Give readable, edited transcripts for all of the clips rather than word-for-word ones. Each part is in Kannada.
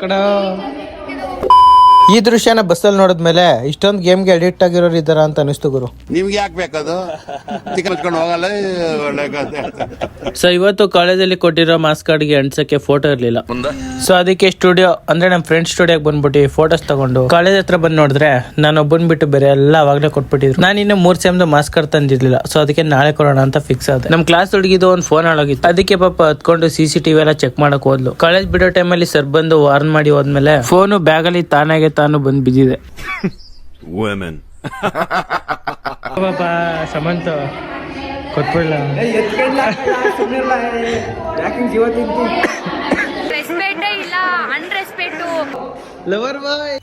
ಕಡ ಈ ದೃಶ್ಯನ ಬಸ್ಸಲ್ಲಿ ನೋಡಿದ್ಮೇಲೆ ಇಷ್ಟೊಂದು ಗೇಮ್ಗೆ ಅಡಿಕ್ಟ್ ಆಗಿರೋರು ಇದ್ದಾರ ಅಂತ ಅನಿಸ್ತು ಗುರು. ನಿಮ್ಗೆ ಯಾಕೆ ಬೇಕದು? ಹೋಗಲ್ಲ. ಸೊ ಇವತ್ತು ಕಾಲೇಜಲ್ಲಿ ಕೊಟ್ಟಿರೋ ಮಾಸ್ ಕಾರ್ಡ್ಗೆ ಅಂಟಿಸಕ್ಕೆ ಫೋಟೋ ಇರ್ಲಿಲ್ಲ. ಸೊ ಅದಕ್ಕೆ ಸ್ಟುಡಿಯೋ ಅಂದ್ರೆ ನಮ್ಮ ಫ್ರೆಂಡ್ ಸ್ಟುಡಿಯೋಗೆ ಬಂದ್ಬಿಟ್ಟು ಫೋಟೋಸ್ ತಗೊಂಡು ಕಾಲೇಜ್ ಹತ್ರ ಬಂದ್ ನೋಡಿದ್ರೆ ನಾನು ಒಬ್ಬನ್ ಬಿಟ್ಟು ಬೇರೆ ಎಲ್ಲ ಅವಾಗಲೇ ಕೊಟ್ಬಿಟ್ಟಿದ್ರು. ನಾನು ಇನ್ನು 3 ಸೆಮ್ದು ಮಾಸ್ ಕಾರ್ಡ್ ತಂದಿರ್ಲಿಲ್ಲ. ಸೊ ಅದಕ್ಕೆ ನಾಳೆ ಕೊಡೋಣ ಅಂತ ಫಿಕ್ಸ್ ಆದ. ನಮ್ ಕ್ಲಾಸ್ ಹುಡುಗಿದು ಒಂದು ಫೋನ್ ಹಾಳಾಗಿತ್ತು. ಅದಕ್ಕೆ ಪಾಪ ಹತ್ಕೊಂಡು CCTV ಎಲ್ಲ ಚೆಕ್ ಮಾಡಕ್ ಹೋದ್ಲು. ಕಾಲೇಜ್ ಬಿಡೋ ಟೈಮಲ್ಲಿ ಸರ್ ಬಂದು ವಾರ್ನ್ ಮಾಡಿ ಹೋದ್ಮೇಲೆ ಫೋನು ಬ್ಯಾಗ್ ಅಲ್ಲಿ ತಾನಾಗೆ ತಾನು ಬಂದ್ ಬಿದ್ದಿದೆ. ಪಾಪ ಸಮಂತ ಕೊಟ್ಬಿಡ್ಲ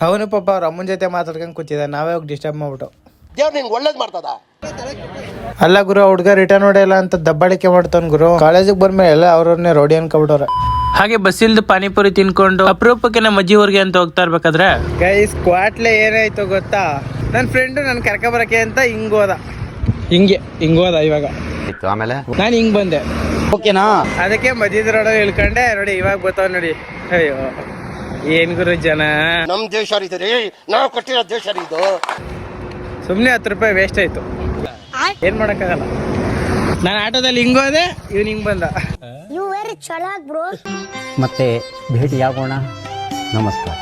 ಅವನು ಪಾಪ ಅವ್ರ ಅಮ್ಮನ ಜೊತೆ ಮಾತಾಡ್ಕೊಂಡ್ ಕೂತಿದ್ದ. ನಾವೇ ಹೋಗಿ ಡಿಸ್ಟರ್ಬ್ ಮಾಡ್ಬಿಟ್ಟು ಒಳ್ಳೇದ್ ಮಾಡ್ತದ. ಅಲ್ಲ ಗುರು, ಹುಡ್ಗ ರಿಟರ್ನ್ ಹೊಡೆಯಲ್ಲ ಅಂತ ದಬ್ಬಾಳಿಕೆ ಮಾಡ್ತಾನ ಗುರು. ಕಾಲೇಜಿಗೆ ಬಂದ್ಮೇಲೆ ಎಲ್ಲ ಅವ್ರನ್ನೇ ರೋಡಿ ಅನ್ಕೊಬಿಟ್ಟವ್ರ. ಹಾಗೆ ಬಸ್ಸಿಲ್ದು ಪಾನಿಪುರಿ ತಿನ್ಕೊಂಡು ಅಪರೂಪಕ್ಕೆ ನಮ್ಮ ಅಜ್ಜಿ ಊರಿಗೆ ಅಂತ ಹೋಗ್ತಾ ಇರ್ಬೇಕಾದ್ರೆ ಗೈಸ್ ಕ್ವಾಟ್ಲೆ ಏನಾಯ್ತು ಗೊತ್ತಾ? ನನ್ನ ಫ್ರೆಂಡು ನನ್ ಕರ್ಕ ಬರಕ್ಕೆ ಅಂತ ಹಿಂಗೋದ. ಇವಾಗ ಆಮೇಲೆ ನಾನು ಹಿಂಗ್ ಬಂದೆ. ಓಕೆನಾ? ಅದಕ್ಕೆ ಮಧ್ಯದ ರೋಡ್ ಇಳ್ಕೊಂಡೆ. ನೋಡಿ ಇವಾಗ ಬರ್ತಾವ ನೋಡಿ. ಅಯ್ಯೋ ಏನ್ ಗುರು ಜನ. ನಮ್ ದೇಶ ರೀ, ನಾವು ಕೊಟ್ಟಿರೋ ದೇಶ ಇದು. ಸುಮ್ನೆ 10 ರೂಪಾಯಿ ವೇಸ್ಟ್ ಆಯ್ತು. ಏನ್ ಮಾಡಕ್ಕಾಗಲ್ಲ. ನಾನು ಆಟೋದಲ್ಲಿ ಹಿಂಗೋದೆ, ಇವ್ನು ಹಿಂಗ್ ಬಂದ. ಮತ್ತೆ ಭೇಟಿಯಾಗೋಣ. ನಮಸ್ಕಾರ.